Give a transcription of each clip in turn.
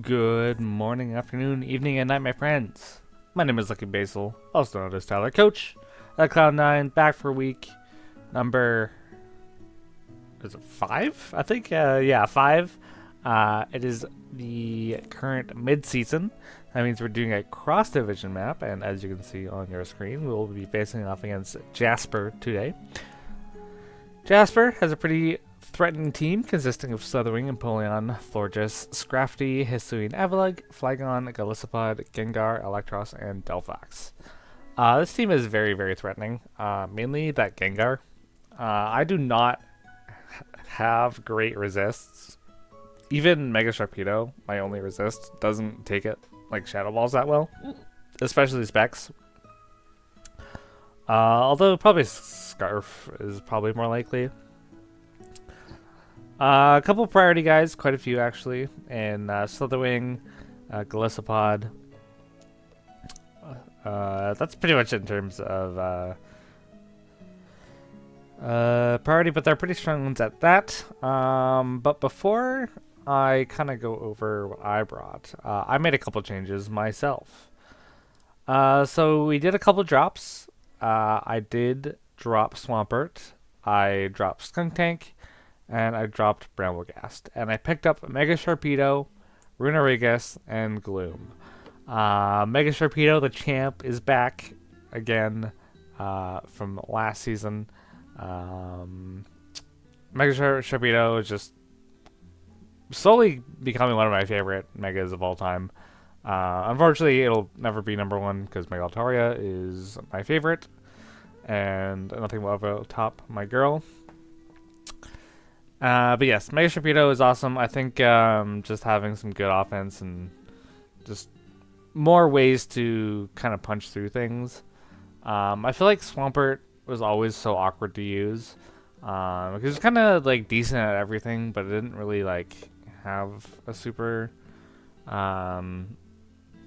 Good morning, afternoon, evening, and night, my friends. My name is Lucky Basil, also known as Tyler Coach at Cloud9, back for week number, is it 5? I think, yeah, 5. It is the current mid-season. That means we're doing a cross-division map, and as you can see on your screen, we will be facing off against Jasper today. Jasper has a pretty threatening team consisting of Slitherwing, Empoleon, Florges, Scrafty, Hisuian Avalugg, Flygon, Galissapod, Gengar, Electros, and Delphox. This team is very, very threatening. Mainly that Gengar. I do not have great resists. Even Mega Sharpedo, my only resist, doesn't take it like Shadow Balls that well. Especially Specs. Although probably Scarf is probably more likely. A couple priority guys, quite a few actually, and Slitherwing, Galissapod. That's pretty much it in terms of priority, but they're pretty strong ones at that. But before I kind of go over what I brought, I made a couple changes myself. So we did a couple drops. I did drop Swampert, I dropped Skunk Tank, and I dropped Bramblegast. And I picked up Mega Sharpedo, Runerigus, and Gloom. Mega Sharpedo, the champ, is back again from last season. Mega Sharpedo is just slowly becoming one of my favorite Megas of all time. Unfortunately, it'll never be number one because Mega Altaria is my favorite, and nothing will ever top my girl. But yes, Mega Sharpedo is awesome. I think just having some good offense and just more ways to kind of punch through things. I feel like Swampert was always so awkward to use because it's kind of like decent at everything, but it didn't really like have a super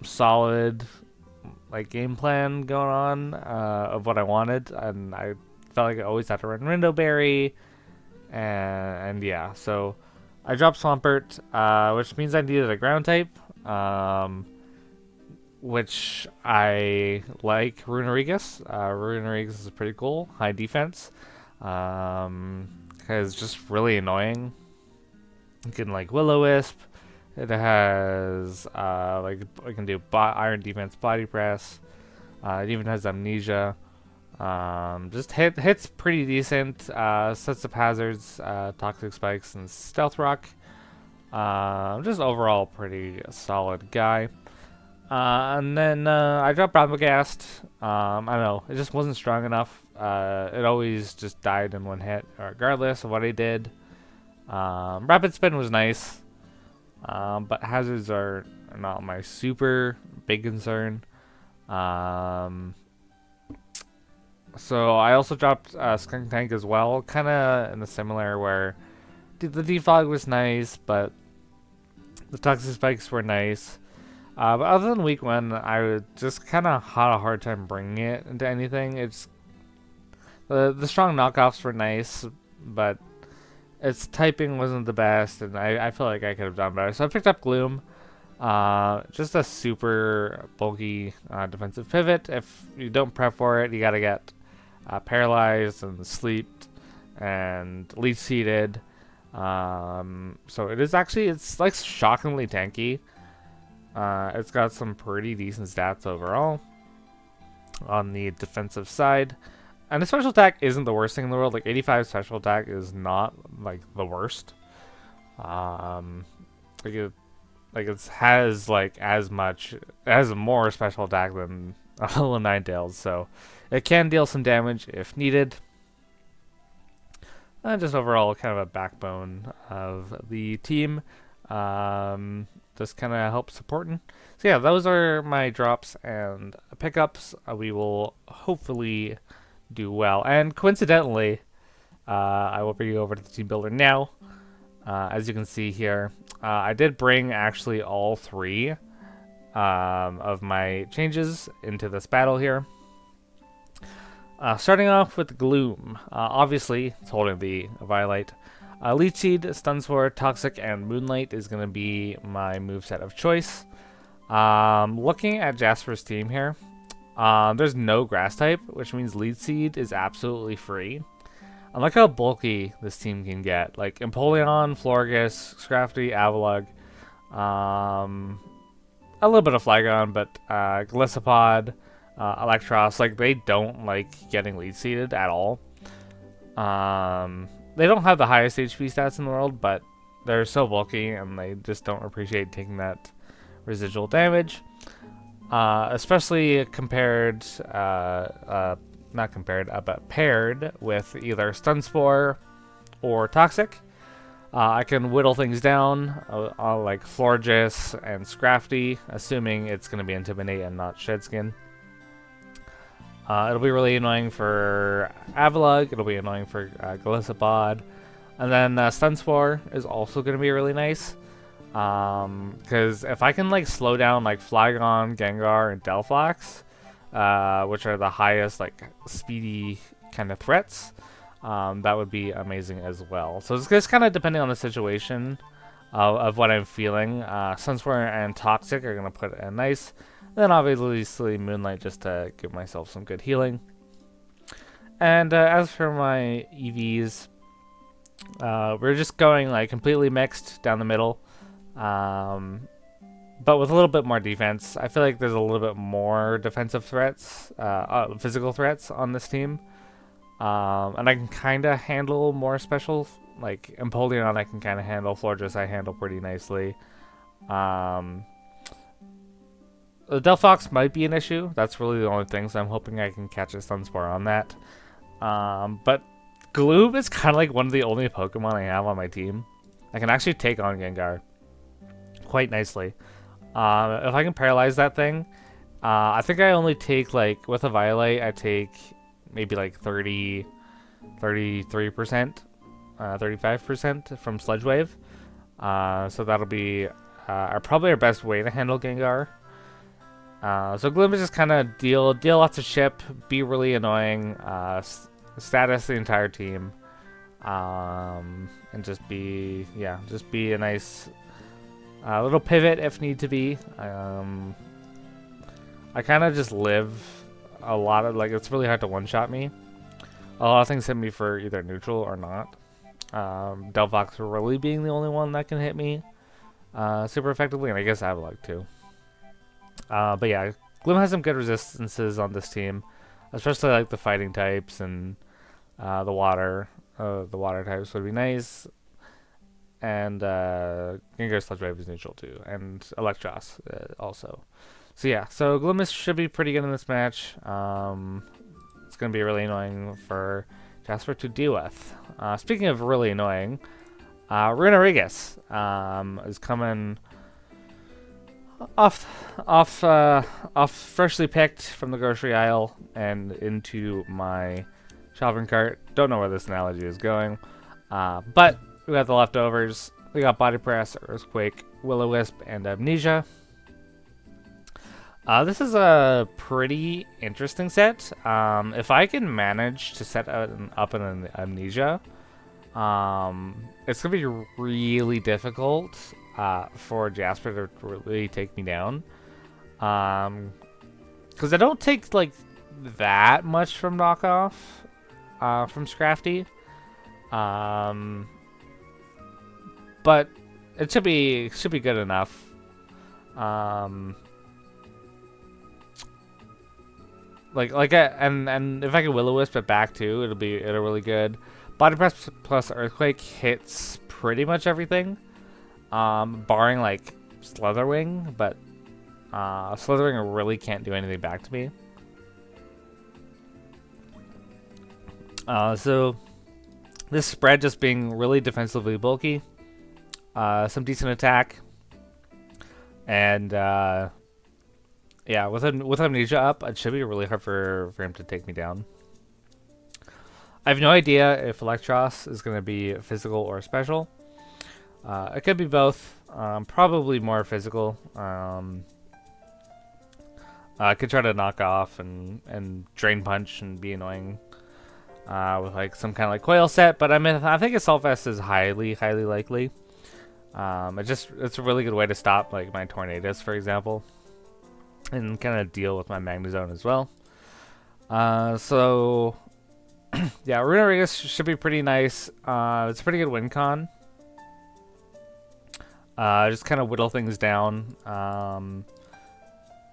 solid like game plan going on of what I wanted, and I felt like I always had to run Rindo Berry, and yeah, so I dropped Swampert, which means I needed a ground type, which I like Runerigus. Runerigus is pretty cool, high defense, because it's just really annoying. You can like Will-O-Wisp. It has like it can do Iron Defense, Body Press. It even has Amnesia. Just hits pretty decent. Sets up hazards, Toxic Spikes, and Stealth Rock. Just overall pretty solid guy. And then I dropped Bramblegast. I don't know, it just wasn't strong enough. It always just died in one hit, regardless of what I did. Rapid Spin was nice. But hazards are not my super big concern. So I also dropped Skunk Tank as well, kind of in the similar where the defog was nice, but the Toxic Spikes were nice. But other than week 1, I would just kind of had a hard time bringing it into anything. It's the strong knockoffs were nice, but its typing wasn't the best, and I feel like I could have done better. So I picked up Gloom. Just a super bulky defensive pivot. If you don't prep for it, you gotta get paralyzed and sleeped and leech seated. So it is actually, it's like shockingly tanky. It's got some pretty decent stats overall on the defensive side. And the special attack isn't the worst thing in the world. Like 85 special attack is not like the worst. It has like as more special attack than Little Ninetales, so it can deal some damage if needed. And just overall kind of a backbone of the team. Just kind of help supporting. So yeah, those are my drops and pickups. We will hopefully do well. And coincidentally, I will bring you over to the team builder now. As you can see here, I did bring actually all 3 of my changes into this battle here. Starting off with Gloom. Obviously, it's holding the Violite. Leech Seed, Stun Spore, Toxic, and Moonlight is going to be my moveset of choice. Looking at Jasper's team here, there's no grass type, which means Leech Seed is absolutely free. I like how bulky this team can get. Like Empoleon, Florges, Scrafty, Avalugg, a little bit of Flygon, but Gliscopod, Electros, like they don't like getting lead seeded at all. They don't have the highest HP stats in the world, but they're so bulky and they just don't appreciate taking that residual damage. Especially compared, not compared, but paired with either Stun Spore or Toxic. I can whittle things down, like Florges and Scrafty, assuming it's going to be Intimidate and not Shedskin. It'll be really annoying for Avalugg, it'll be annoying for Gliscopod, and then Stun Spore is also going to be really nice. Because if I can like slow down like Flygon, Gengar, and Delphox, which are the highest like speedy kind of threats, that would be amazing as well. So it's just kind of depending on the situation of what I'm feeling. Sunspore and Toxic are going to put in nice. And then obviously Moonlight just to give myself some good healing. And as for my EVs, we're just going like completely mixed down the middle. But with a little bit more defense. I feel like there's a little bit more defensive threats, physical threats on this team. And I can kind of handle more special, like Empoleon I can kind of handle, Florges I handle pretty nicely. The Delphox might be an issue. That's really the only thing, so I'm hoping I can catch a Sunspore on that. But Gloom is kind of like one of the only Pokemon I have on my team. I can actually take on Gengar quite nicely. If I can paralyze that thing, I think I only take, like, with a Violate, I take maybe like 33%, 35% from Sludge Wave. So that'll be probably our best way to handle Gengar. So Gloom is just kind of deal lots of chip, be really annoying, status the entire team, and just be a nice little pivot if need to be. I kind of just live a lot of, like, it's really hard to one-shot me. A lot of things hit me for either neutral or not. Delphox really being the only one that can hit me super effectively, and I guess Avalugg too. But yeah, Gloom has some good resistances on this team, especially like the fighting types and the water types would be nice. And Gengar Sludge Wave is neutral too, and Electros also. So yeah, so Gloom should be pretty good in this match. It's going to be really annoying for Jasper to deal with. Speaking of really annoying, Runerigus is coming off freshly picked from the grocery aisle and into my shopping cart. Don't know where this analogy is going, but we got the leftovers. We got Body Press, Earthquake, Will-O-Wisp, and Amnesia. This is a pretty interesting set. If I can manage to set up an Amnesia, it's going to be really difficult for Jasper to really take me down. Because I don't take like that much from knockoff from Scrafty. But it should be good enough. And if I can Will-O-Wisp it back too, it'll really good. Body Press plus Earthquake hits pretty much everything, barring like Slitherwing, but Slitherwing really can't do anything back to me. So this spread just being really defensively bulky, some decent attack, and yeah, with Amnesia up, it should be really hard for him to take me down. I have no idea if Electros is going to be physical or special. It could be both. Probably more physical. I could try to knock off and Drain Punch and be annoying. with like some kind of like coil set. But I mean, I think Assault Vest is highly likely. It's a really good way to stop like my Tornadus, for example, and kind of deal with my Magnezone as well. So yeah, Runerigus should be pretty nice. It's a pretty good win con. Just kind of whittle things down,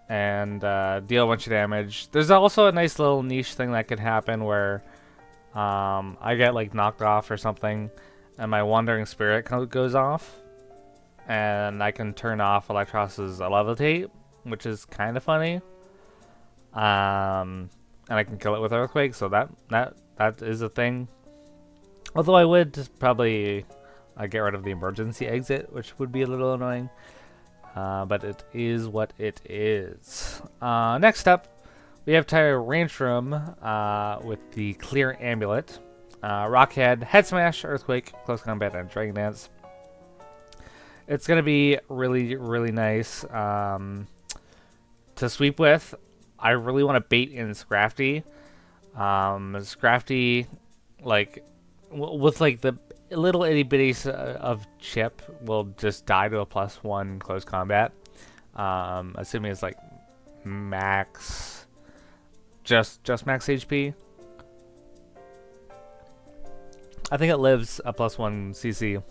and deal a bunch of damage. There's also a nice little niche thing that could happen where I get like knocked off or something, and my Wandering Spirit goes off, and I can turn off Electros's Levitate, which is kind of funny. And I can kill it with Earthquake, so that is a thing. Although I would probably get rid of the emergency exit, which would be a little annoying. But it is what it is. Next up, we have Tyrantrum with the Clear Amulet. Rockhead, Head Smash, Earthquake, Close Combat, and Dragon Dance. It's going to be really nice to sweep with. I really want to bait in Scrafty. Scrafty, like, with like the little itty bitties of chip will just die to a +1 close combat. Assuming it's like max, just max HP. I think it lives a +1 CC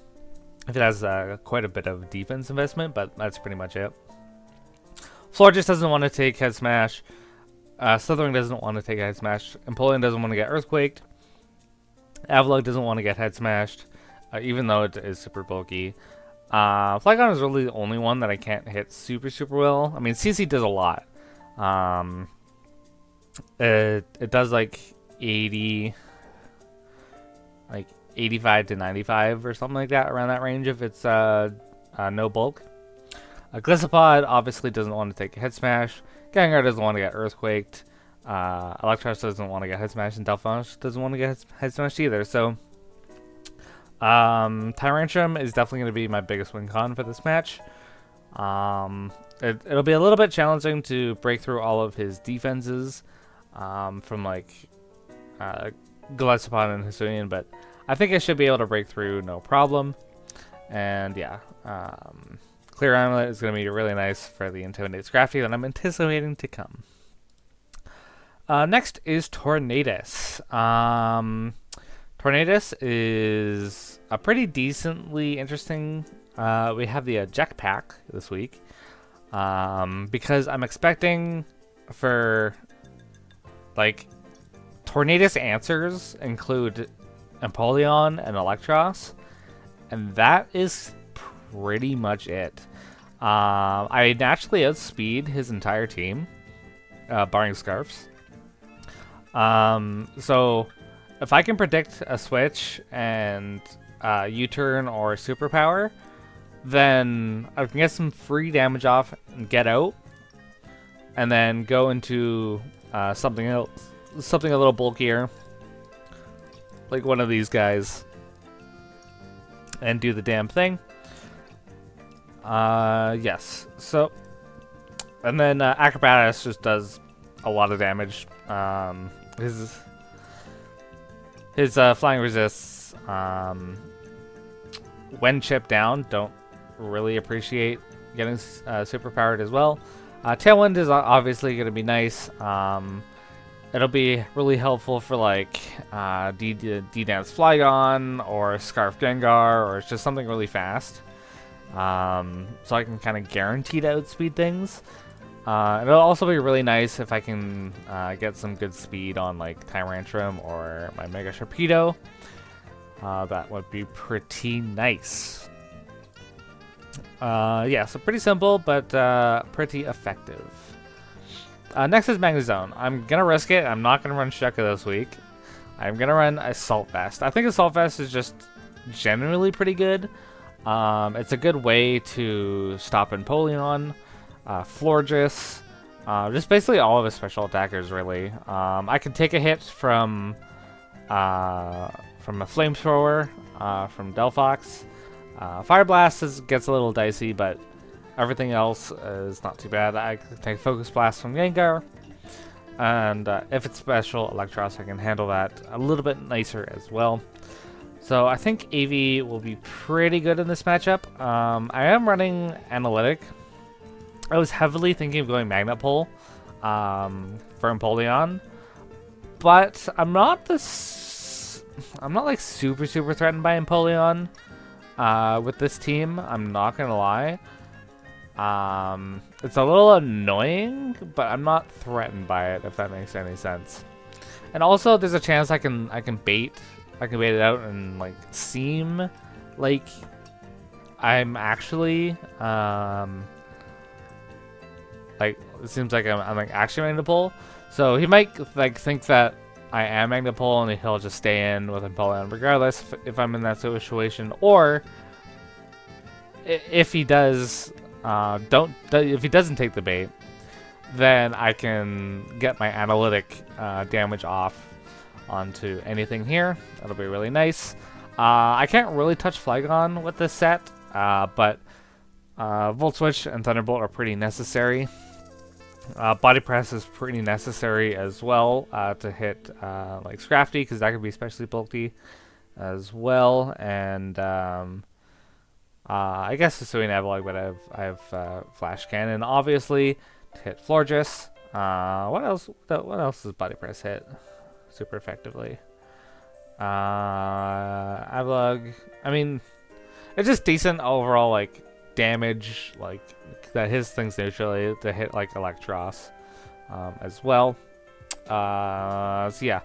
if it has quite a bit of defense investment, but that's pretty much it. Floor just doesn't want to take Head Smash. Slithering doesn't want to take Head Smash. Empoleon doesn't want to get Earthquaked. Avalugg doesn't want to get Head Smashed, even though it is super bulky. Flygon is really the only one that I can't hit super well. I mean, CC does a lot. It does like 80, like 85 to 95 or something like that, around that range if it's no bulk. Gliscopod obviously doesn't want to take a Head Smash. Gengar doesn't want to get Earthquaked. Electros doesn't want to get Head Smashed, and Delphosh doesn't want to get Head Smashed either. So, Tyrantrum is definitely going to be my biggest win con for this match. It'll be a little bit challenging to break through all of his defenses from like Gillespie and Hisuian, but I think I should be able to break through no problem. And yeah, Clear Amulet is going to be really nice for the Intimidate Scrafty that I'm anticipating to come. Next is Tornadus. Tornadus is a pretty decently interesting. We have the Jack Pack this week because I'm expecting for like Tornadus answers include Empoleon and Electros, and that is pretty much it. I naturally outspeed his entire team, barring Scarfs. So if I can predict a switch and U-turn or superpower, then I can get some free damage off and get out, and then go into something else, something a little bulkier, like one of these guys, and do the damn thing. Yes. So, and then Acrobatics just does a lot of damage. His flying resists, when chipped down, don't really appreciate getting super powered as well. Tailwind is obviously going to be nice. It'll be really helpful for like D-Dance Flygon or Scarf Gengar, or it's just something really fast. So I can kind of guarantee to outspeed things. It'll also be really nice if I can get some good speed on like Tyrantrum or my Mega Sharpedo. That would be pretty nice. Yeah, so pretty simple, but pretty effective. Next is Magnezone. I'm going to risk it. I'm not going to run Shuka this week. I'm going to run Assault Vest. I think Assault Vest is just generally pretty good. It's a good way to stop Empoleon, Florges, just basically all of his special attackers, really. I can take a hit from a Flamethrower, from Delphox. Fire Blast gets a little dicey, but everything else is not too bad. I can take Focus Blast from Gengar. And if it's special Electros, I can handle that a little bit nicer as well. So I think AV will be pretty good in this matchup. I am running Analytic. I was heavily thinking of going Magnet Pull for Empoleon, but I'm not like super threatened by Empoleon with this team. I'm not gonna lie. It's a little annoying, but I'm not threatened by it, if that makes any sense. And also, there's a chance I can bait it out and like seem like I'm actually like it seems like I'm like actually Magnet Pull. So he might like think that I am Magnet Pull and he'll just stay in with Empoleon regardless if I'm in that situation, or if he does if he doesn't take the bait, then I can get my Analytic damage off onto anything here. That'll be really nice. I can't really touch Flygon with this set, but Volt Switch and Thunderbolt are pretty necessary. Body Press is pretty necessary as well to hit like Scrafty, because that could be especially bulky as well. And I guess Hisuian Avalog, but I have Flash Cannon, obviously, to hit Florges. What else? What else does Body Press hit super effectively? Avalog. I mean, it's just decent overall, like damage, like that hits things neutrally to hit like Electros as well. So yeah,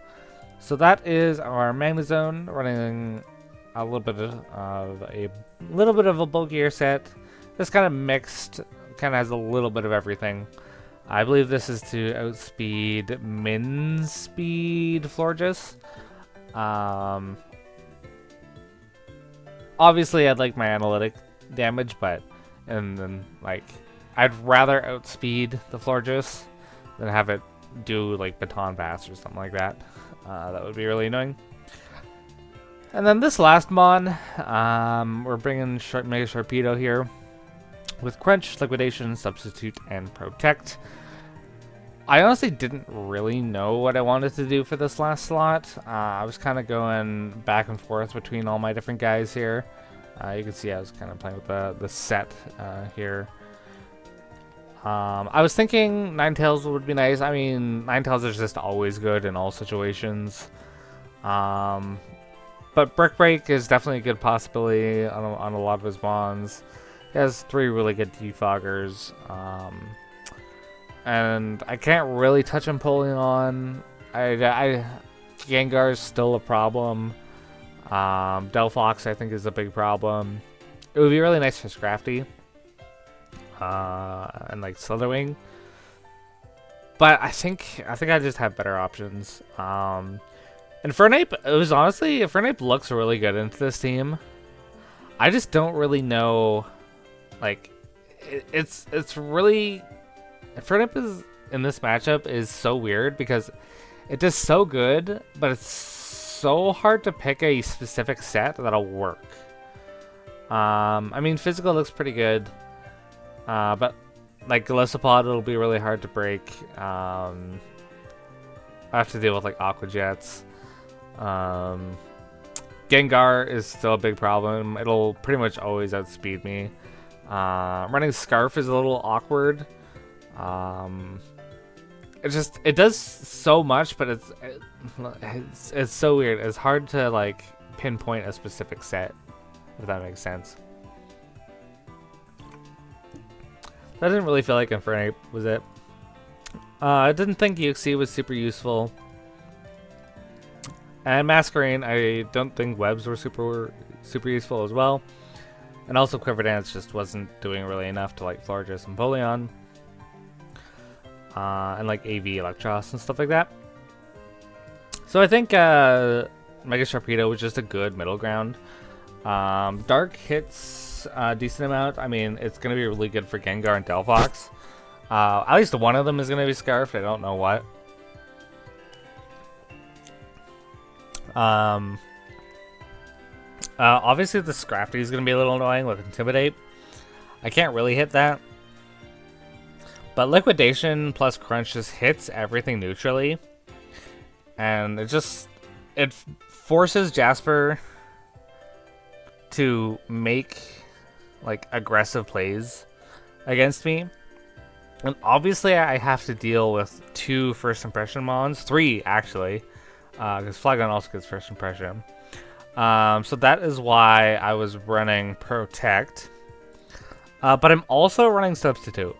so that is our Magnezone running a little bit of a bulkier set. This kind of mixed, kind of has a little bit of everything. I believe this is to outspeed min speed Florges. Obviously I'd like my Analytic damage, but and then like I'd rather outspeed the Florges than have it do like Baton Pass or something like that. That would be really annoying. And then this last mon, we're bringing Mega Sharpedo here with Crunch, Liquidation, Substitute, and Protect. I honestly didn't really know what I wanted to do for this last slot. I was kind of going back and forth between all my different guys here. You can see I was kind of playing with the set here. I was thinking Ninetales would be nice. I mean, Ninetales is just always good in all situations. But Brick Break is definitely a good possibility on a lot of his bonds. He has 3 really good defoggers. And I can't really touch Empoleon. Gengar is still a problem. Delphox I think is a big problem. It would be really nice for Scrafty. And like Slitherwing. But I think I just have better options. And Fernape, it was honestly, Fernape looks really good into this team. I just don't really know, like, it's really, Fernape is, in this matchup, is so weird because it does so good, but it's so hard to pick a specific set that'll work. I mean, Physical looks pretty good, but, like, Golisopod, it'll be really hard to break. I have to deal with, like, Aqua Jets. Gengar is still a big problem. It'll pretty much always outspeed me. Running Scarf is a little awkward. It does so much, but it's so weird. It's hard to like pinpoint a specific set, if that makes sense. That didn't really feel like Infernape, was it? I didn't think UXC was super useful. And Masquerain, I don't think webs were super useful as well. And also Quiver Dance just wasn't doing really enough to like Florges and Empoleon. And like AV Electros and stuff like that. So I think Mega Sharpedo was just a good middle ground. Dark hits a decent amount. I mean, it's going to be really good for Gengar and Delphox. At least one of them is going to be Scarfed. I don't know what. Obviously the Scrafty is going to be a little annoying with Intimidate. I can't really hit that. But Liquidation plus Crunch just hits everything neutrally. And it forces Jasper to make like aggressive plays against me. And obviously I have to deal with 2 first impression mons, 3 actually, because Flagon also gets first impression. So that is why I was running Protect. But I'm also running Substitute.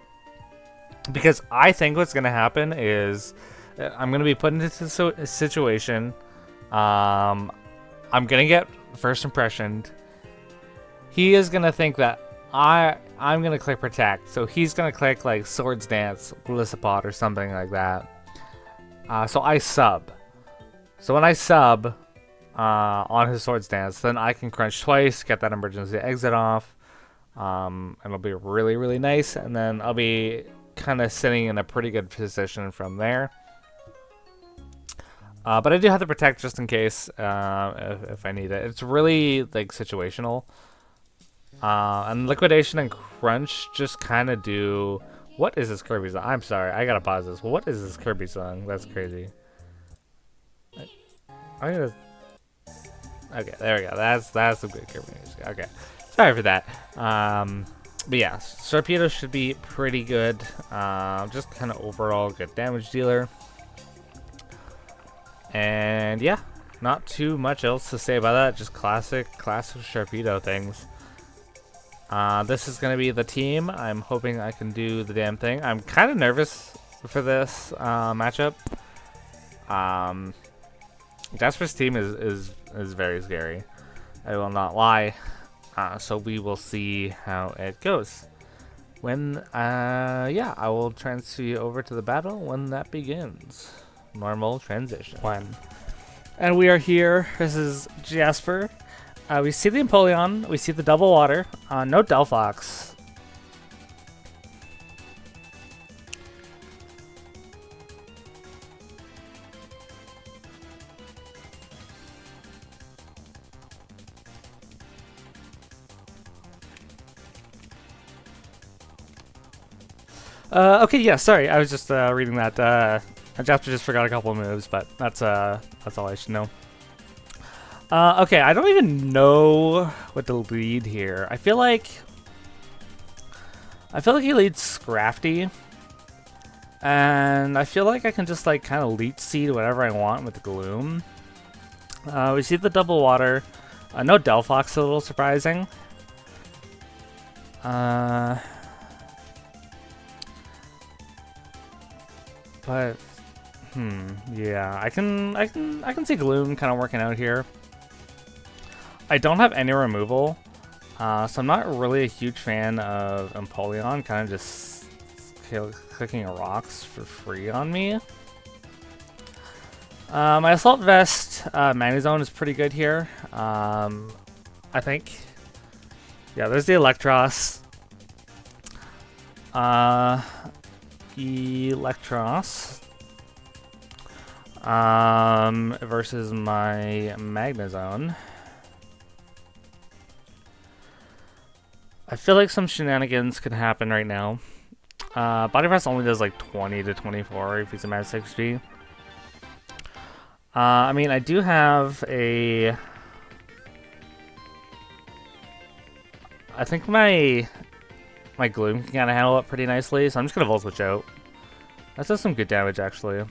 Because I think what's going to happen is I'm going to be put into a situation. I'm going to get first impression. He is going to think that I'm going to click Protect. So he's going to click like Swords Dance, Glisopod, or something like that. So I sub. So when I sub on his Swords Dance, then I can crunch twice, get that emergency exit off. And it'll be really, really nice. And then I'll be kind of sitting in a pretty good position from there. But I do have to Protect just in case if I need it. It's really like situational. And Liquidation and Crunch just kind of do... What is this Kirby song? I'm sorry, I gotta pause this. What is this Kirby song? That's crazy. I'm gonna... Okay, there we go. That's some good Kirby music. Okay, sorry for that. But yeah, Sharpedo should be pretty good. Just kind of overall good damage dealer. And yeah, not too much else to say about that. Just classic Sharpedo things. This is going to be the team. I'm hoping I can do the damn thing. I'm kind of nervous for this matchup. Jasper's team is very scary. I will not lie. So we will see how it goes. When, yeah, I will transfer you over to the battle when that begins. Normal transition. And we are here. This is Jasper. We see the Empoleon, we see the Double Water, no Delphox. Okay, yeah, sorry, I was just reading that. Jasper just forgot a couple of moves, but that's all I should know. Okay, I don't even know what to lead here. I feel like he leads Scrafty, and I feel like I can just like kind of leech seed whatever I want with the Gloom. We see the Double Water. No Delphox, a little surprising. But yeah, I can see Gloom kind of working out here. I don't have any removal, so I'm not really a huge fan of Empoleon kind of just clicking rocks for free on me. My Assault Vest Magnezone is pretty good here, I think. Yeah, there's the Electros. Versus my Magnezone. I feel like some shenanigans could happen right now. Body Press only does like 20 to 24 if he's a Mad 6B. I mean, I do have a... I think my Gloom can kind of handle it pretty nicely, so I'm just going to Volt Switch out. That does some good damage, actually.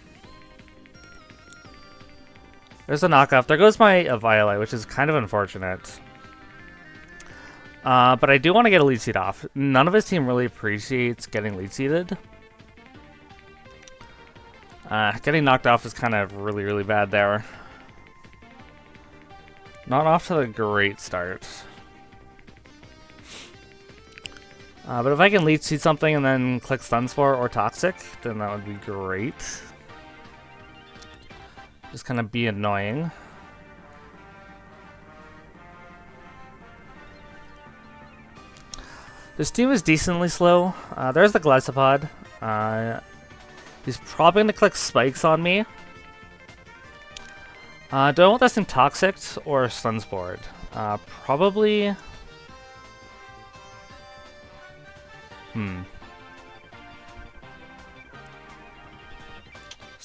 There's a knockoff. There goes my Violet, which is kind of unfortunate. But I do want to get a lead seed off. None of his team really appreciates getting lead seeded. Getting knocked off is kind of really, really bad there. Not off to a great start. But if I can lead seed something and then click Stun Spore or Toxic, then that would be great. Just kind of be annoying. This team is decently slow. There's the Glisopod. He's probably going to click Spikes on me. Do I want this in Toxic or Stun Spore? Probably...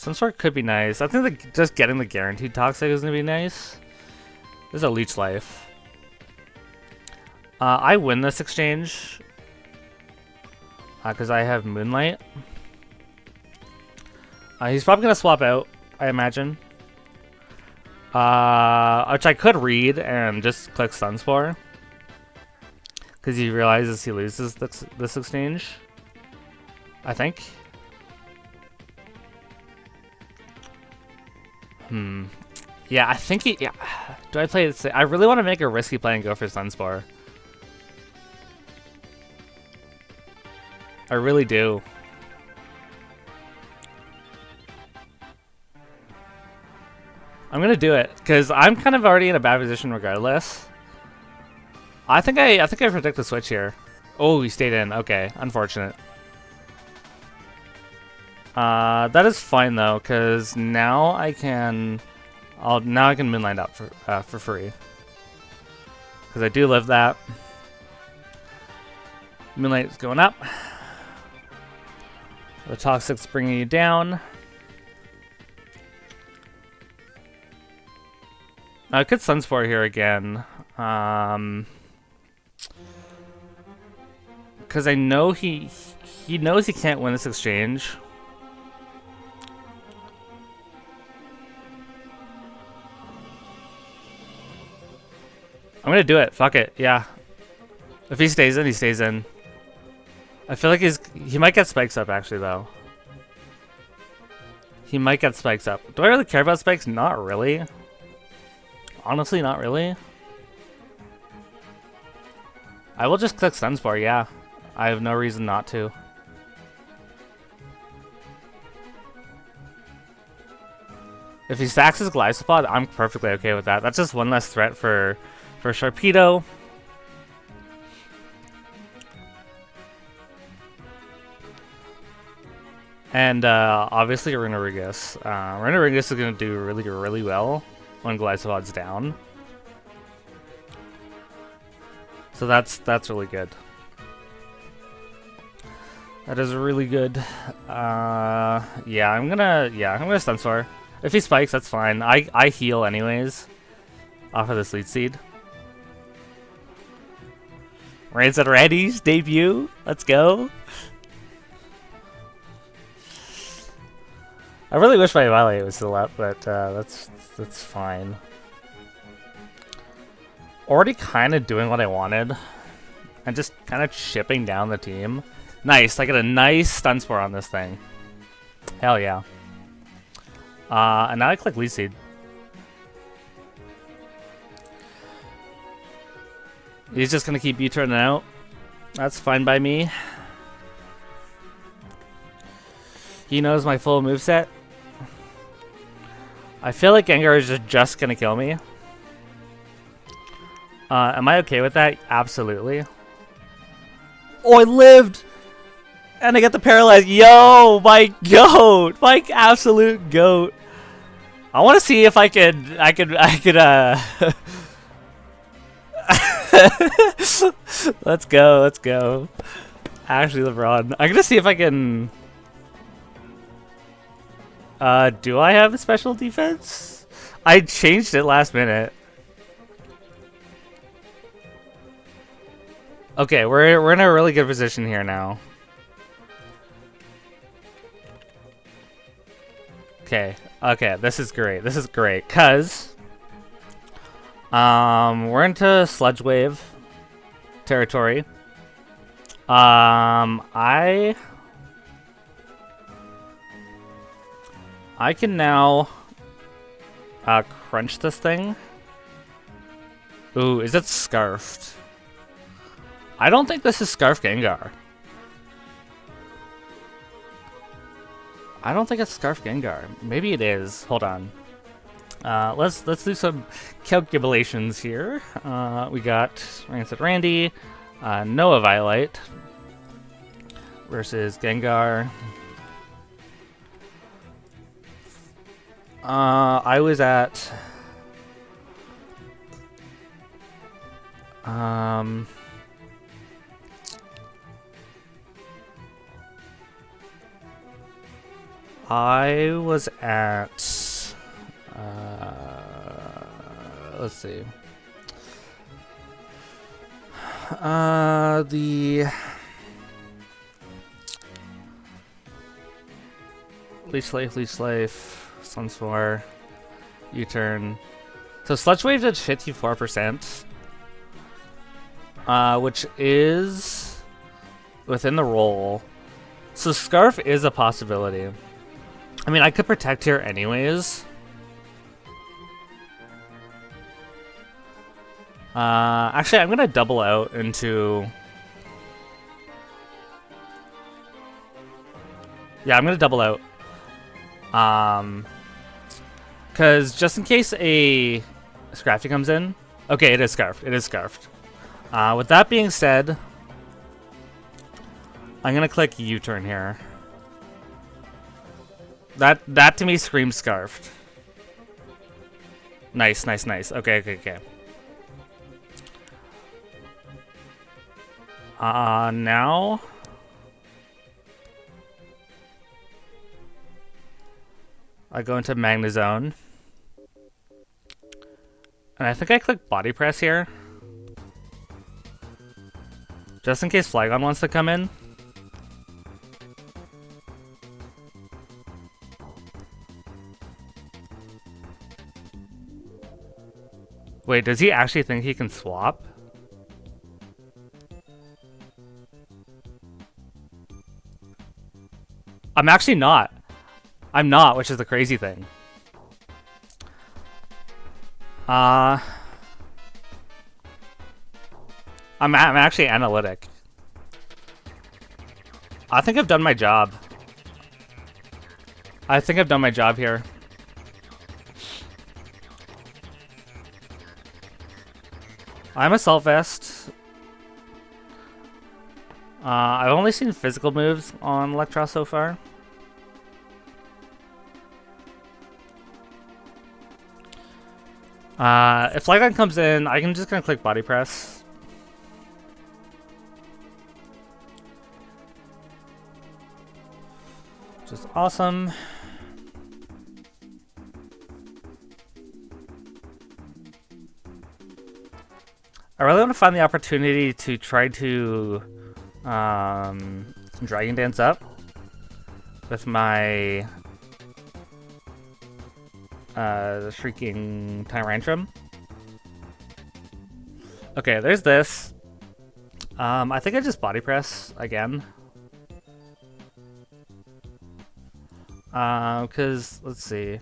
Some sort could be nice. I think just getting the guaranteed toxic is gonna be nice. There's a leech life. I win this exchange because I have Moonlight. He's probably gonna swap out, I imagine. Which I could read and just click Sunspore because he realizes he loses this exchange. I think. Yeah, I think he... Yeah. Do I play it? I really want to make a risky play and go for Sunspore. I really do. I'm gonna do it because I'm kind of already in a bad position regardless. I think I predict the switch here. Oh, he stayed in. Okay, unfortunate. That is fine though, because now I can Moonlight out for free. Because I do live that. Moonlight is going up. The Toxic's bringing you down. I could Sunspore here again. Because I know he knows he can't win this exchange. I'm gonna do it. Fuck it. Yeah. If he stays in, he stays in. I feel like he might get spikes up actually though. He might get spikes up. Do I really care about spikes? Not really. Honestly, not really. I will just click Sunspore, yeah. I have no reason not to. If he stacks his Glycopod, I'm perfectly okay with that. That's just one less threat for Sharpedo. And obviously Renoringus. Renoringus is going to do really, really well when Glycopod's down. So that's really good. That is really good. Yeah, I'm gonna Sunspore. If he spikes, that's fine. I heal anyways off of this lead seed. Raids at Randy's debut. Let's go. I really wish my Violet was still up, but that's fine. Already kind of doing what I wanted, and just kind of chipping down the team. Nice, I get a nice Sunspore on this thing. Hell yeah. And now I click Lead Seed. He's just gonna keep U-turning out. That's fine by me. He knows my full moveset. I feel like Gengar is just gonna kill me. Am I okay with that? Absolutely. Oh, I lived! And I get the paralyze. Yo, my goat! My absolute goat. I want to see if I could let's go. Ashley LeBron. I'm gonna see if I can do I have a special defense? I changed it last minute. Okay, we're in a really good position here now. Okay, this is great, cause we're into Sludge Wave territory. I can now crunch this thing. Ooh, is it Scarfed? I don't think this is Scarf Gengar. I don't think it's Scarf Gengar. Maybe it is. Hold on. Let's do some calculations here. We got Rancid Randy, Noah Violet versus Gengar. I was at I was at... let's see. The... Leech Life, Sunswar, U-turn. So Sludge Wave did 54%, which is within the roll. So Scarf is a possibility. I mean, I could protect here anyways. Actually, I'm gonna double out into... Yeah, I'm gonna double out. Because just in case a Scrafty comes in... Okay, it is Scarfed. It is Scarfed. With that being said, I'm gonna click U-turn here. That to me screams Scarfed. Nice, nice, nice. Okay, okay, okay. Now... I go into Magnezone. And I think I click Body Press here. Just in case Flygon wants to come in. Wait, does he actually think he can swap? I'm actually not. I'm not, which is the crazy thing. I'm actually analytic. I think I've done my job. I think I've done my job here. I'm Assault Vest. I've only seen physical moves on Electros so far. If Flygon comes in, I can just gonna click Body Press. Just awesome. I really want to find the opportunity to try to Dragon Dance up with my Shrieking Tyrantrum. Okay, there's this. I think I just Body Press again. Because, let's see.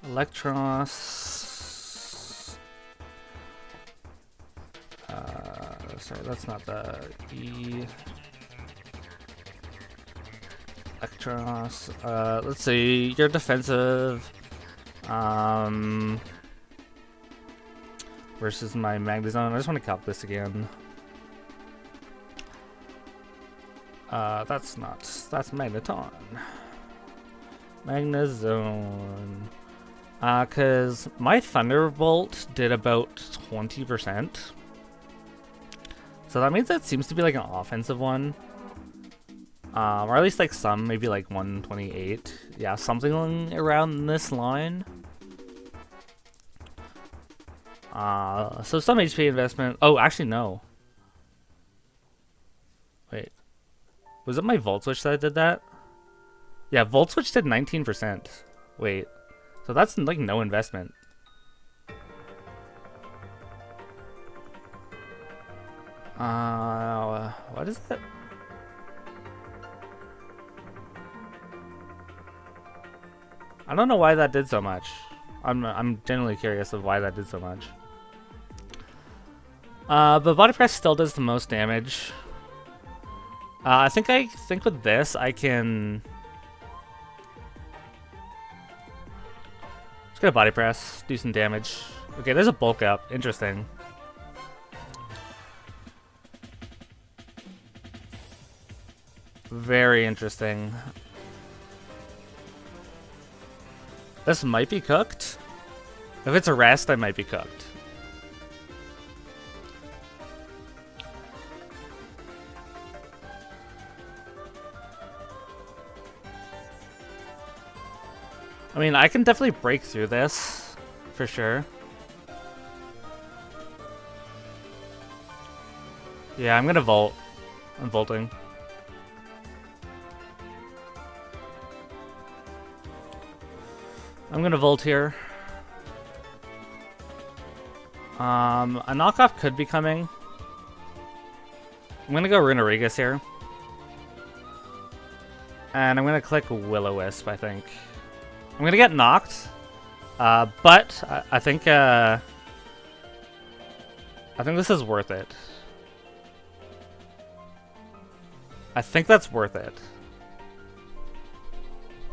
Electros. Sorry, that's not the Electros. Let's see. You're defensive. Versus my Magnezone. I just want to calc this again. That's Magneton. Magnezone. Cause my Thunderbolt did about 20%. So that means that seems to be like an offensive one. Or at least like some, maybe like 128. Yeah, something around this line. So some HP investment. Oh, actually no. Wait. Was it my Volt Switch that did that? Yeah, Volt Switch did 19%. Wait. So that's like no investment. What is that? I don't know why that did so much. I'm genuinely curious of why that did so much. But Body Press still does the most damage. I think with this I can. Let's get a Body Press, do some damage. Okay, there's a bulk up. Interesting. Very interesting. This might be cooked. If it's a rest, I might be cooked. I mean, I can definitely break through this, for sure. Yeah, I'm gonna volt. I'm volting. I'm gonna volt here. A knockoff could be coming. I'm gonna go Runarigus here. And I'm gonna click Will-O-Wisp, I think. I'm gonna get knocked. But I think this is worth it. I think that's worth it.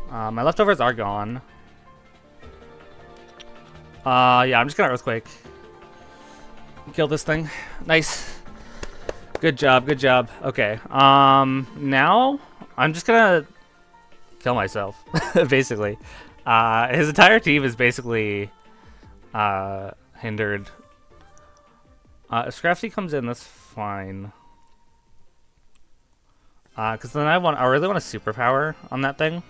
My leftovers are gone. Yeah, I'm just gonna Earthquake. Kill this thing. Nice. Good job, good job. Okay, now I'm just gonna kill myself, basically. His entire team is basically hindered. If Scrafty comes in, that's fine. Because then I really want a superpower on that thing.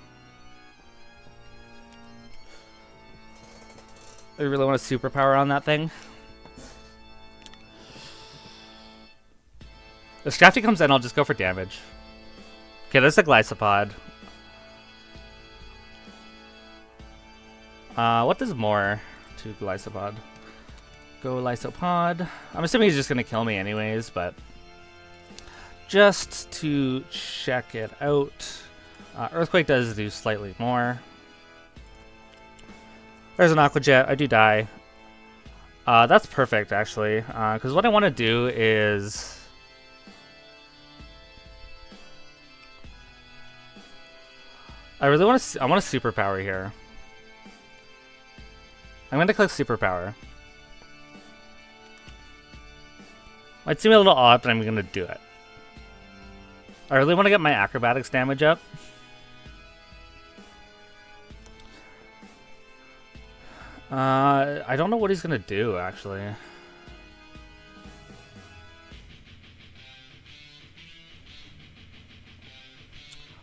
I really want a superpower on that thing. If Scrafty comes in, I'll just go for damage. Okay, there's a Glycopod. What does more to Glycopod? Go Lysopod. I'm assuming he's just gonna kill me anyways, but just to check it out, Earthquake does do slightly more. There's an Aqua Jet. I do die. That's perfect, actually, because what I want to do is I want a superpower here. I'm going to click superpower. Might seem a little odd, but I'm going to do it. I really want to get my acrobatics damage up. I don't know what he's going to do, actually.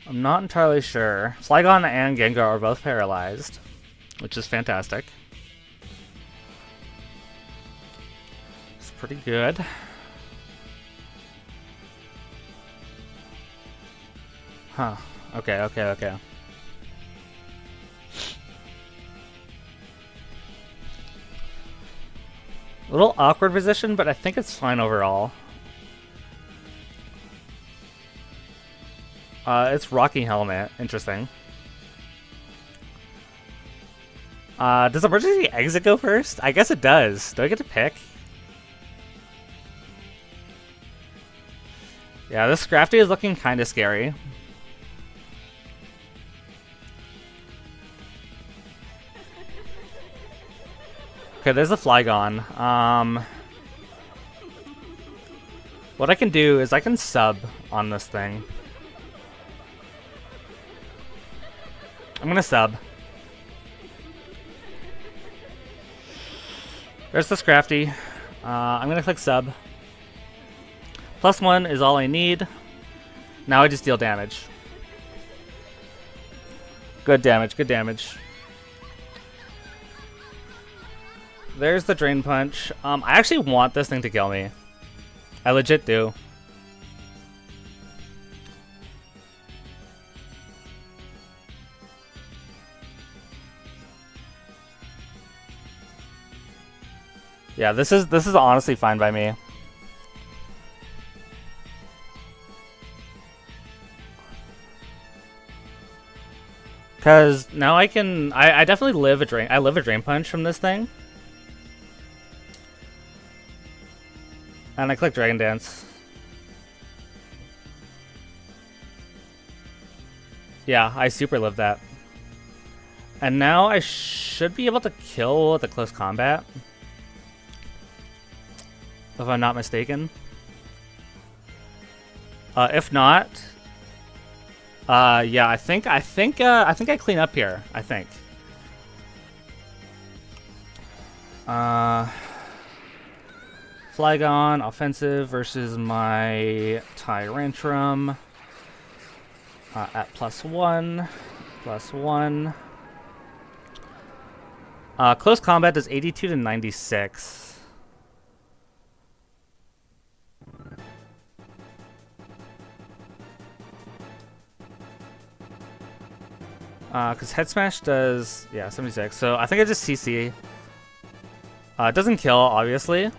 I'm not entirely sure. Flygon and Gengar are both paralyzed, which is fantastic. It's pretty good. Huh. Okay. A little awkward position, but I think it's fine overall. It's Rocky Helmet. Interesting. Does Emergency Exit go first? I guess it does. Do I get to pick? Yeah, this Scrafty is looking kind of scary. Okay, there's a Flygon. What I can do is I can sub on this thing. I'm gonna sub. There's the Scrafty. I'm gonna click sub. +1 is all I need. Now I just deal damage. Good damage, good damage. There's the Drain Punch. I actually want this thing to kill me. I legit do. Yeah, this is honestly fine by me. Cause now I definitely live a Drain Punch from this thing. And I click Dragon Dance. Yeah, I super live that. And now I should be able to kill the close combat. If I'm not mistaken. If not, yeah, I think I clean up here. I think. Flygon offensive versus my Tyrantrum at +1. Close combat does 82 to 96. Because head smash does 76. So I think I just CC. It doesn't kill, obviously.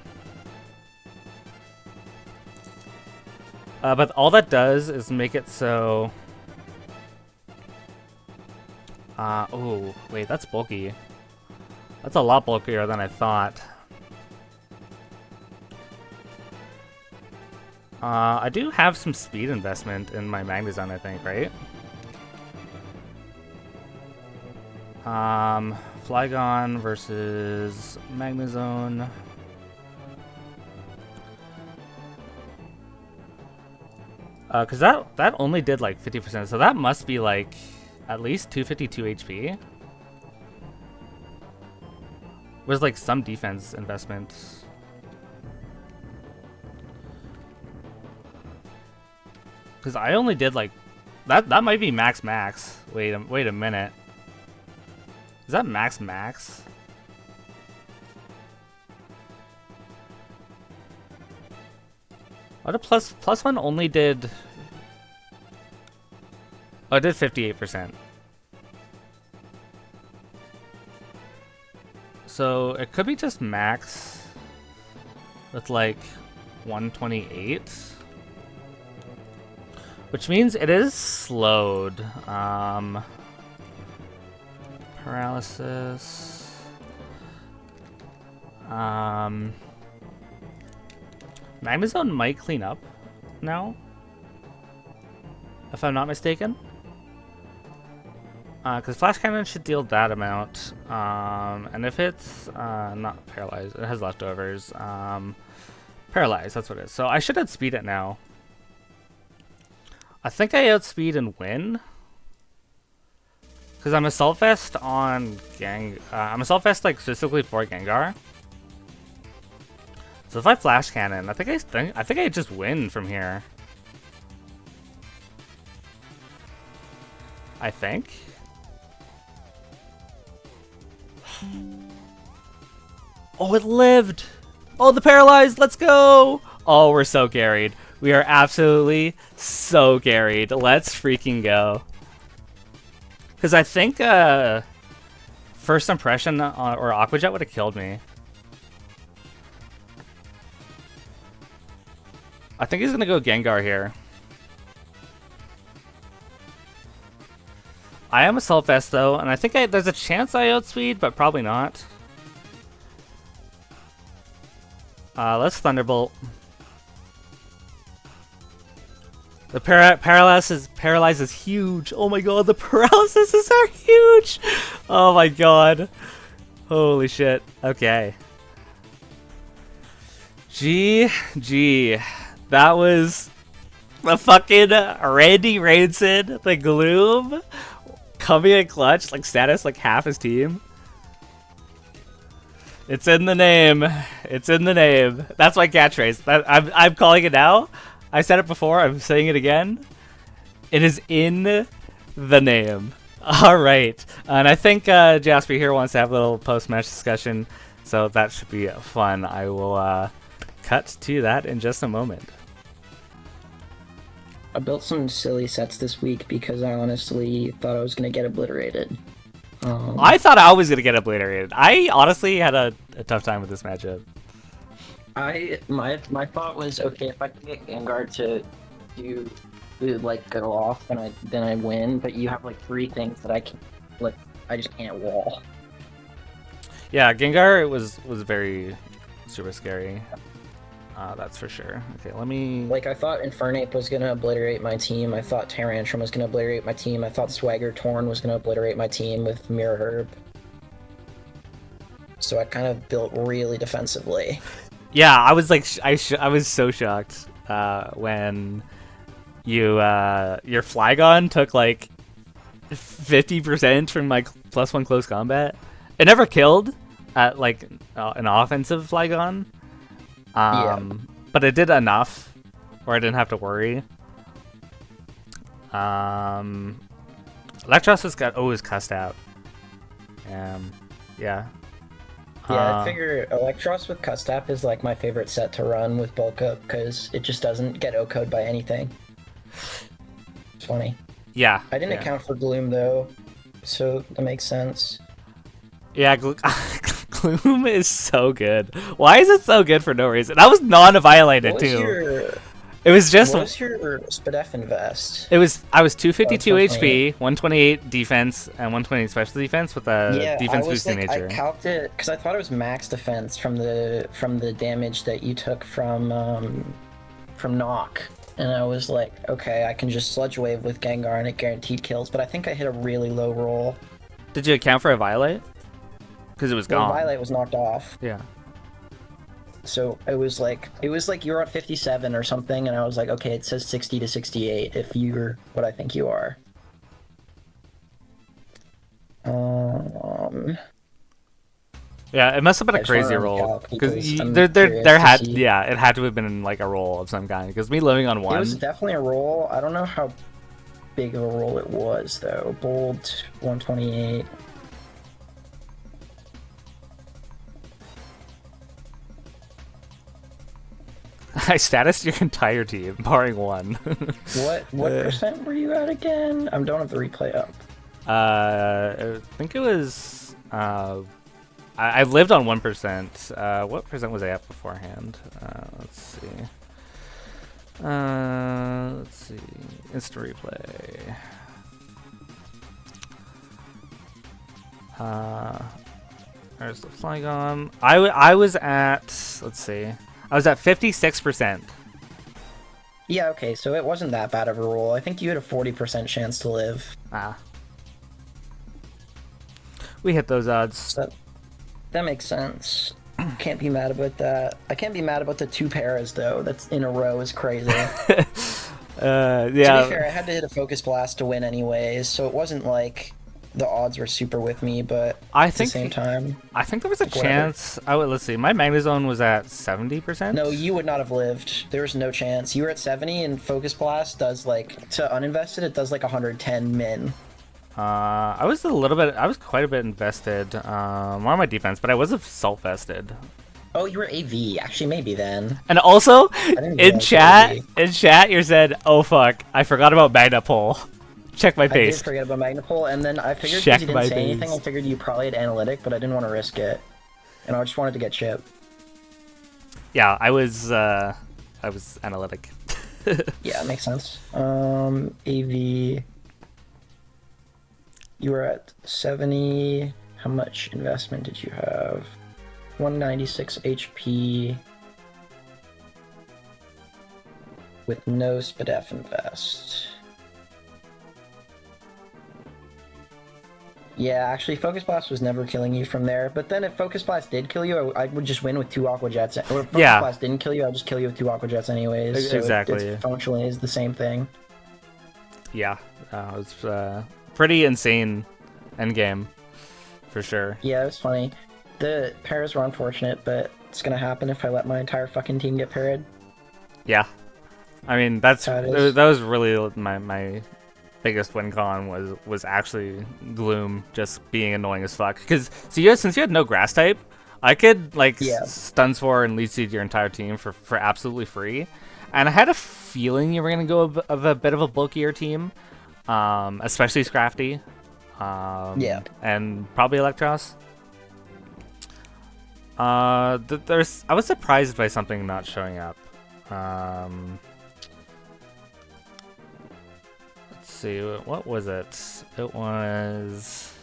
But all that does is make it so. Oh wait, that's bulky. That's a lot bulkier than I thought. I do have some speed investment in my Magnezone, I think, right? Flygon versus Magnezone. Because that only did like 50%, so that must be like at least 252 HP. Was like some defense investment. Because I only did like that might be max. Wait a minute. Is that max? Oh, the plus one only did. Oh, it did 58%. So it could be just max with like 128, which means it is slowed. Paralysis. Magnezone might clean up now, if I'm not mistaken. Because Flash Cannon should deal that amount. And if it's not paralyzed, it has leftovers. Paralyzed, that's what it is. So I should outspeed it now. I think I outspeed and win. Because I'm Assault Vest on I'm Assault Vest like specifically for Gengar. So if I Flash Cannon, I think I just win from here. I think. Oh, it lived! Oh, the paralyzed! Let's go! Oh, we're so carried. We are absolutely so carried. Let's freaking go. Because I think First Impression or Aqua Jet would have killed me. I think he's going to go Gengar here. I am Assault Vest though, and I think there's a chance I outspeed, but probably not. Let's Thunderbolt. The paralyze is huge. Oh my god, the paralysis are huge. Oh my god. Holy shit. Okay. GG. That was the fucking Randy Rainson, the Gloom, coming in clutch, like status like half his team. It's in the name. It's in the name. That's my catchphrase. I'm calling it now. I said it before. I'm saying it again. It is in the name. All right. And I think Jasper here wants to have a little post-match discussion, so that should be fun. I will cut to that in just a moment. I built some silly sets this week because I honestly thought I was going to get obliterated. I thought I was going to get obliterated. I honestly had a tough time with this matchup. My thought was, okay, if I can get Gengar to like go off, then I win. But you have like three things that I just can't wall. Yeah, Gengar was very super scary. That's for sure. Okay, let me. Like I thought Infernape was gonna obliterate my team. I thought Tyrantrum was gonna obliterate my team. I thought Swagger Torn was gonna obliterate my team with Mirror Herb. So I kind of built really defensively. Yeah, I was like, I was so shocked when your Flygon took like 50% from my +1 close combat. It never killed at like an offensive Flygon, but it did enough where I didn't have to worry. Electros was cussed out. Yeah. Yeah, I figure Electros with Custap is like my favorite set to run with bulk up because it just doesn't get OHKO'd by anything. It's funny. Yeah. I didn't yeah. account for Gloom though, so that makes sense. Yeah, Gloom is so good. Why is it so good for no reason? I was non-violated What was too. your It was just. What was your Spadef invest? I was 252 Oh, HP, 128 defense, and 128 special defense with a Yeah, defense I was boosting like, nature. I calced it because I thought it was max defense from the damage that you took from knock, and I was like, okay, I can just sludge wave with Gengar and it guaranteed kills. But I think I hit a really low roll. Did you account for a violate? Because it was Well, gone. Violet was knocked off, Yeah. so it was like you're at 57 or something, and I was like, okay, it says 60 to 68 if you're what I think you are. Yeah, it must have been I a just wanna crazy run the roll calc because I'm there curious to had see. yeah it had to have been like a roll of some kind because me living on It one. was definitely a roll. I don't know how big of a roll it was though. Bold 128. I statused your entire team, barring one. What percent were you at again? I don't have the replay up. I think it was. I lived on 1%. What percent was I at beforehand? Let's see. Let's see. Instant replay. There's the Flygon. I was at. Let's see. I was at 56%. Yeah, okay, so it wasn't that bad of a roll. I think you had a 40% chance to live. Ah. We hit those odds. So that makes sense. Can't be mad about that. I can't be mad about the 2 paras though. That's in a row is crazy. Yeah. To be fair, I had to hit a focus blast to win anyways, so it wasn't like the odds were super with me, but at the same time. I think there was a whatever. chance. Let's see. My Magnezone was at 70%. No, you would not have lived. There was no chance. You were at 70 and focus blast does like to uninvested it does like 110 min. I was quite a bit invested. More on my defense, but I was assault vested. Oh, you were AV. Actually, maybe then. And also, didn't in realize chat, AV. you said, "Oh fuck, I forgot about Magna Pole." Check my I did paste. forget about Magnapole, and then I figured Check because you my didn't say anything, I base. figured you probably had analytic, but I didn't want to risk it, and I just wanted to get chip. Yeah, I was analytic. Yeah, it makes sense. AV. You were at 70. How much investment did you have? 196 HP. With no Spadef invest. Yeah, actually, Focus Blast was never killing you from there. But then if Focus Blast did kill you, I would just win with 2 Aqua Jets. Or if Focus Yeah. Blast didn't kill you, I'd just kill you with 2 Aqua Jets anyways. So Exactly. it functionally is the same thing. Yeah, it was pretty insane endgame, for sure. Yeah, it was funny. The pairs were unfortunate, but it's gonna happen if I let my entire fucking team get paired. Yeah, I mean That is. that was really my biggest win con was actually Gloom just being annoying as fuck. Because since you had no grass type, I could like Yeah. stun spore and lead seed your entire team for absolutely free, and I had a feeling you were gonna go of a bit of a bulkier team, especially Scrafty, Yeah. and probably Electros. I was surprised by something not showing up. Let's see, what was it? It was.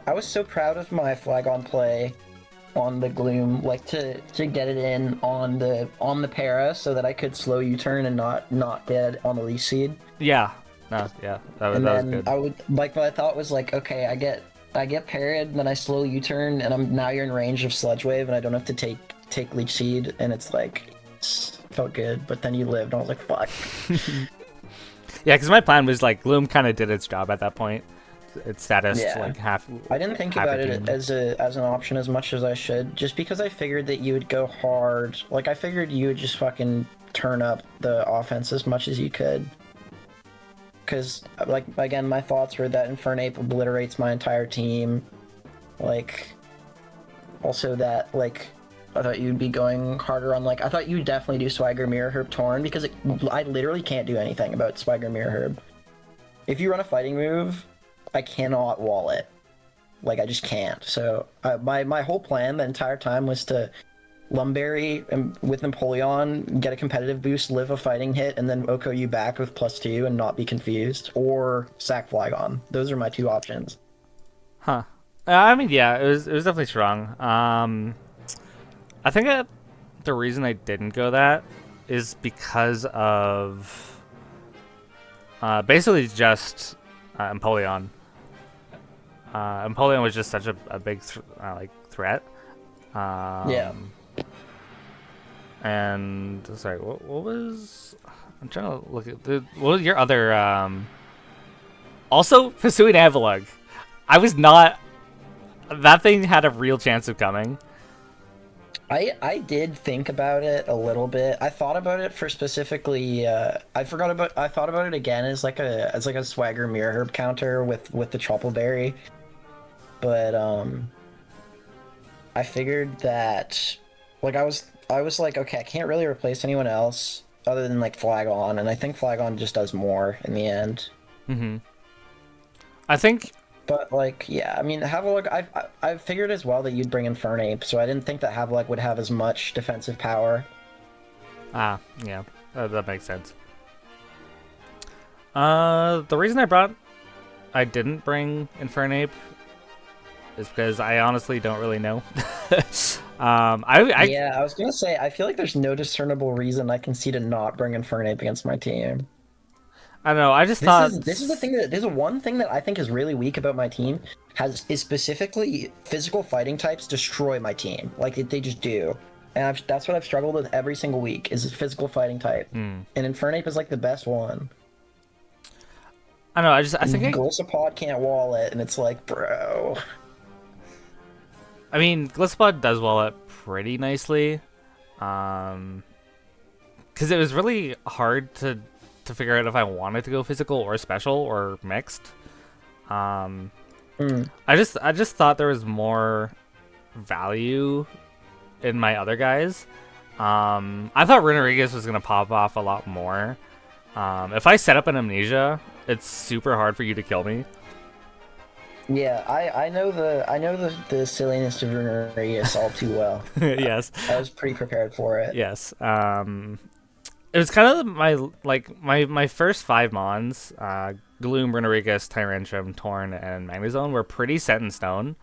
I was so proud of my Flygon play on the Gloom, like to get it in on the para so that I could slow U-turn and not dead on the leaf seed. Yeah, no, yeah, that was And then good. I would like my thought was like, okay, I get parried, and then I slow U-turn, and now you're in range of Sludge Wave, and I don't have to take Leech Seed, and it's like felt good. But then you lived, and I was like, fuck. Yeah, because my plan was like Gloom kind of did its job at that point. Its status Yeah. like half. I didn't think half about a it team. as an option as much as I should, just because I figured that you would go hard. Like I figured you would just fucking turn up the offense as much as you could. Because, like, again, my thoughts were that Infernape obliterates my entire team. Like, Also, that like I thought you'd be going harder on like I thought you'd definitely do Swagger Mirror Herb Torn because I literally can't do anything about Swagger Mirror Herb. If you run a fighting move, I cannot wall it. Like I just can't. So my whole plan the entire time was to Lumberry with Napoleon, get a competitive boost, live a fighting hit, and then Oko you back with +2 and not be confused, or sack Flygon. Those are my two options. Huh. I mean, yeah, it was definitely strong. I think the reason I didn't go that is because of basically just Empoleon. Empoleon was just such a big threat. Yeah. And sorry, what was? I'm trying to look at what was your other? Also, pursuing Avalugg. I was not. That thing had a real chance of coming. I did think about it a little bit. I thought about it for specifically. I thought about it again as like a Swagger Mirror Herb counter with the Troppleberry, but I figured that like I was like, okay, I can't really replace anyone else other than like Flygon, and I think Flygon just does more in the end. Mm-hmm. I think. But like, yeah, I mean, Havok, I figured as well that you'd bring in Fernape, so I didn't think that Havok would have as much defensive power. Ah, yeah, that makes sense. The reason I didn't bring Infernape is because I honestly don't really know. Yeah, I was gonna say, I feel like there's no discernible reason I can see to not bring Infernape against my team. I don't know. I just thought this is the thing that there's one thing that I think is really weak about my team is specifically physical fighting types destroy my team. Like they just do, and that's what I've struggled with every single week is physical fighting type. And Infernape is like the best one. I don't know. I think Gliscopod can't wall it, and it's like, bro. I mean, Gliscopod does wall it pretty nicely, because it was really hard to figure out if I wanted to go physical or special or mixed. I just thought there was more value in my other guys. I thought Renarigus was gonna pop off a lot more. If I set up an Amnesia, it's super hard for you to kill me. Yeah, I know the silliness of Renarigus all too well. Yes, I was pretty prepared for it. Yes. It was kind of my first 5 mons, Gloom, Renarigus, Tyrantrum, Torn, and Magnezone were pretty set in stone.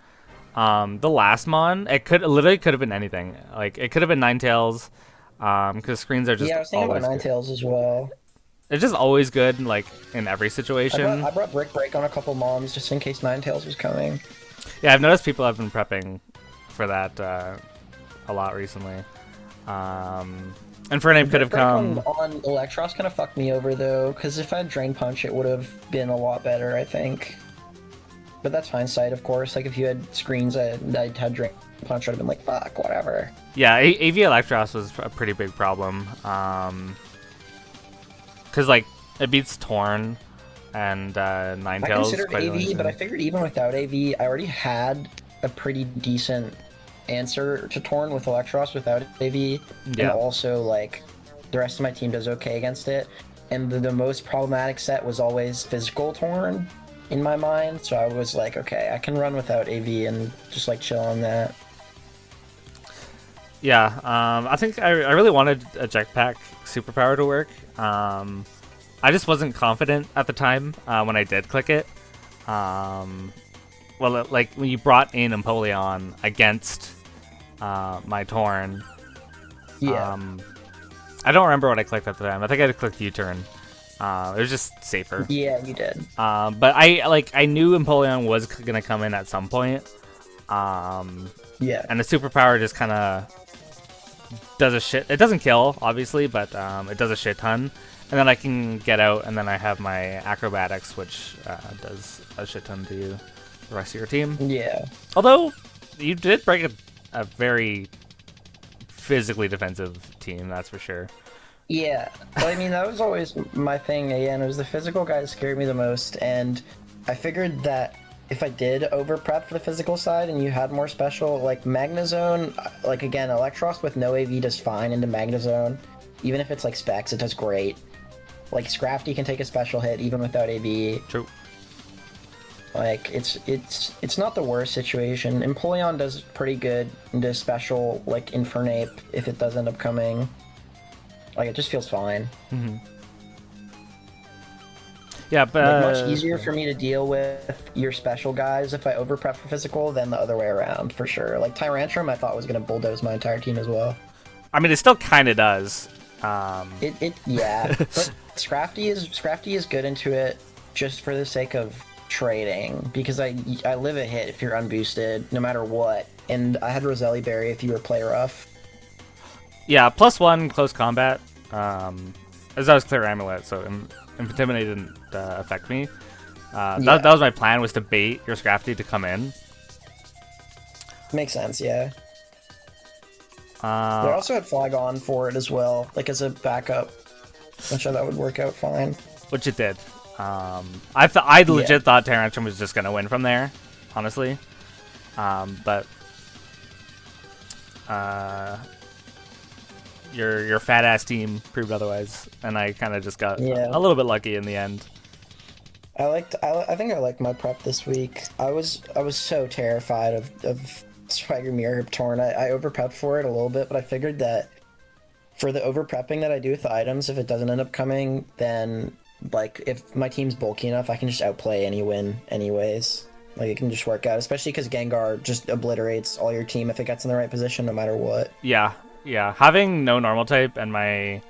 The last mon, it literally could have been anything. Like it could have been Ninetales, because screens are just I was thinking about always Ninetales as well. It's just always good, like in every situation. I brought Brick Break on a couple moms just in case Ninetales was coming. Yeah, I've noticed people have been prepping for that a lot recently. And Fernape could have come. On Electros kind of fucked me over though, because if I had Drain Punch, it would have been a lot better, I think. But that's hindsight, of course. Like if you had screens that had Drain Punch, I'd have been like, fuck, whatever. Yeah, AV Electros was a pretty big problem. Because like it beats Torn and Ninetales. I considered AV, but I figured even without AV, I already had a pretty decent answer to Torn with Electros without AV, and also like the rest of my team does okay against it. And the most problematic set was always physical Torn in my mind, so I was like, okay, I can run without AV and just like chill on that. Yeah, I think I really wanted a Jetpack superpower to work. I just wasn't confident at the time when I did click it. Well, like when you brought in Empoleon against my Torn. Yeah. I don't remember what I clicked at the time. I think I clicked U-turn. It was just safer. Yeah, you did. But I knew Empoleon was gonna come in at some point. Yeah. And the superpower just kind of does a shit. It doesn't kill, obviously, but it does a shit ton. And then I can get out, and then I have my acrobatics, which does a shit ton to you, the rest of your team. Yeah. Although you did break a very physically defensive team, that's for sure. Yeah, but I mean that was always my thing. Again, it was the physical guys scared me the most, and I figured that if I did over prep for the physical side and you had more special, like Magnezone, like again, Electros with no AV does fine into Magnezone. Even if it's like specs, it does great. Like Scrafty can take a special hit even without AV. True. Like it's not the worst situation. Empoleon does pretty good into special like Infernape if it does end up coming. Like it just feels fine. Yeah, but Like, much easier for me to deal with your special guys if I over prep for physical than the other way around for sure. Like Tyrantrum, I thought was gonna bulldoze my entire team as well. I mean, it still kind of does. Yeah, but Scrafty is good into it just for the sake of trading because I live a hit if you're unboosted no matter what, and I had Roselli Berry if you were play rough. Yeah, +1 close combat. As I was clear amulet, so intimidate didn't affect me. That was my plan, was to bait your Scrafty to come in. Makes sense, yeah. They also had Flygon for it as well, like as a backup. I'm sure that would work out fine. Which it did. I legit thought Tyrantrum was just gonna win from there, honestly. But your fat ass team proved otherwise, and I kind of just got a little bit lucky in the end. I think I liked my prep this week. I was so terrified of Swagger Mirror Torn. I over prepped for it a little bit, but I figured that for the over prepping that I do with the items, if it doesn't end up coming, then like if my team's bulky enough, I can just outplay any win anyways. Like it can just work out, especially because Gengar just obliterates all your team if it gets in the right position, no matter what. Yeah. Having no normal type and my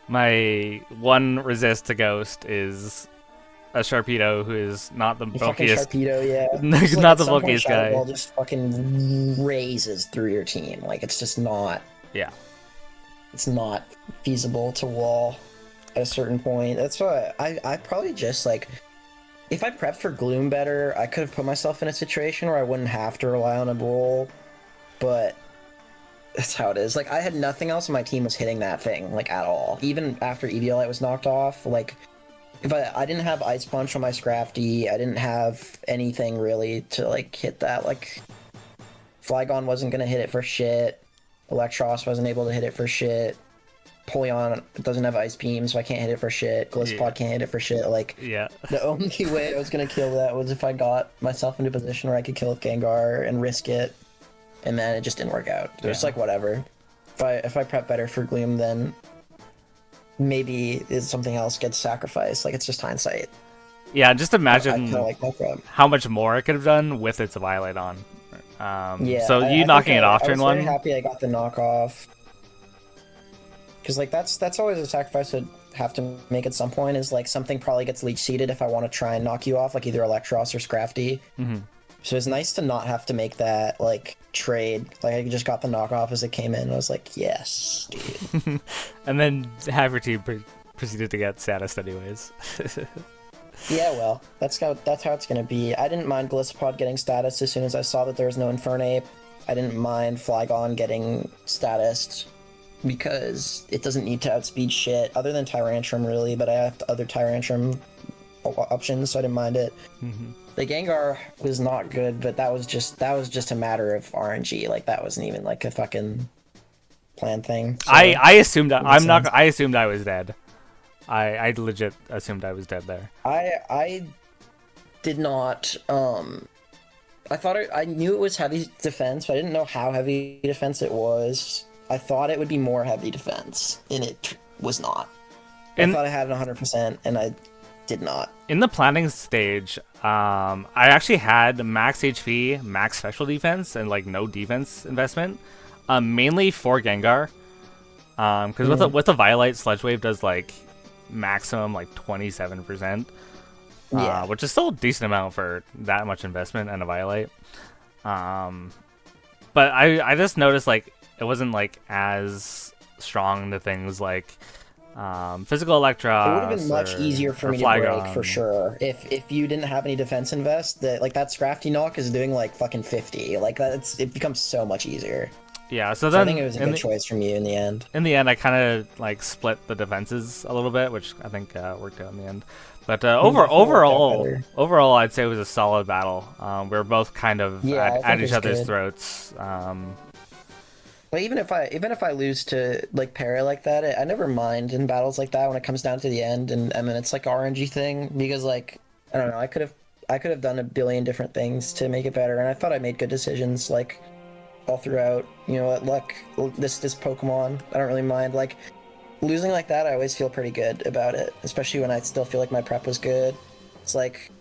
my one resist to Ghost is a Sharpedo who is not the bulkiest. Sharpedo, yeah. Not the bulkiest guy. Ball just fucking raises through your team. Like it's just not. Yeah. It's not feasible to wall at a certain point. That's why I probably just like, if I prepped for Gloom better, I could have put myself in a situation where I wouldn't have to rely on a roll. But that's how it is. Like I had nothing else and my team was hitting that thing like at all. Even after Eviolite was knocked off, like if I didn't have Ice Punch on my Scrafty, I didn't have anything really to like hit that. Like Flygon wasn't gonna hit it for shit. Electros wasn't able to hit it for shit. Poleon doesn't have Ice Beam, so I can't hit it for shit. Gliscod can't hit it for shit. Like, the only way I was gonna kill that was if I got myself into a position where I could kill with Gengar and risk it, and then it just didn't work out. It was like whatever. If I prep better for Gloom, then maybe something else gets sacrificed. Like it's just hindsight. Yeah, just imagine like my prep. how much more it could have done with its Violet on. So I knocking it off turn one. I was very happy I got the knockoff. Because like that's always a sacrifice I'd have to make at some point. Is like something probably gets leech seeded if I want to try and knock you off, like either Electros or Scrafty. So it's nice to not have to make that like trade. Like I just got the knockoff as it came in. I was like, yes, dude. And then have your team proceeded to get status anyways. Yeah, well, that's how it's gonna be. I didn't mind Gliscod getting status as soon as I saw that there was no Infernape. I didn't mind Flygon getting status because it doesn't need to outspeed shit other than Tyrantrum really, but I have other Tyrantrum options, so I didn't mind it. The Gengar was not good, but that was just a matter of RNG. Like that wasn't even like a fucking plan thing. So, I assumed I assumed I was dead. I legit assumed I was dead there. I did not. I thought I knew it was heavy defense, but I didn't know how heavy defense it was. I thought it would be more heavy defense, and it was not. I thought I had it 100%, and I did not. In the planning stage, I actually had max HP, max special defense, and like no defense investment, mainly for Gengar. Because with the Violet, Sludge Wave does like maximum like 27%, which is still a decent amount for that much investment and a Violet. But I just noticed like it wasn't like as strong to things like physical Electros. It would have been much easier for me to break for sure if you didn't have any defense invest. That like that Scrafty knock is doing like fucking 50. Like it becomes so much easier. Yeah, so then I think it was a good choice from you in the end. In the end, I kind of like split the defenses a little bit, which I think worked out in the end. But definitely worked out better. overall, I'd say it was a solid battle. We were both kind of Yeah, I at think each it's other's good. throats. Like even if I lose to like Para like that, I never mind in battles like that when it comes down to the end, and then it's like a RNG thing because like I don't know, I could have done a billion different things to make it better, and I thought I made good decisions like all throughout. You know what, luck, this Pokemon, I don't really mind. Like losing like that, I always feel pretty good about it, especially when I still feel like my prep was good. It's like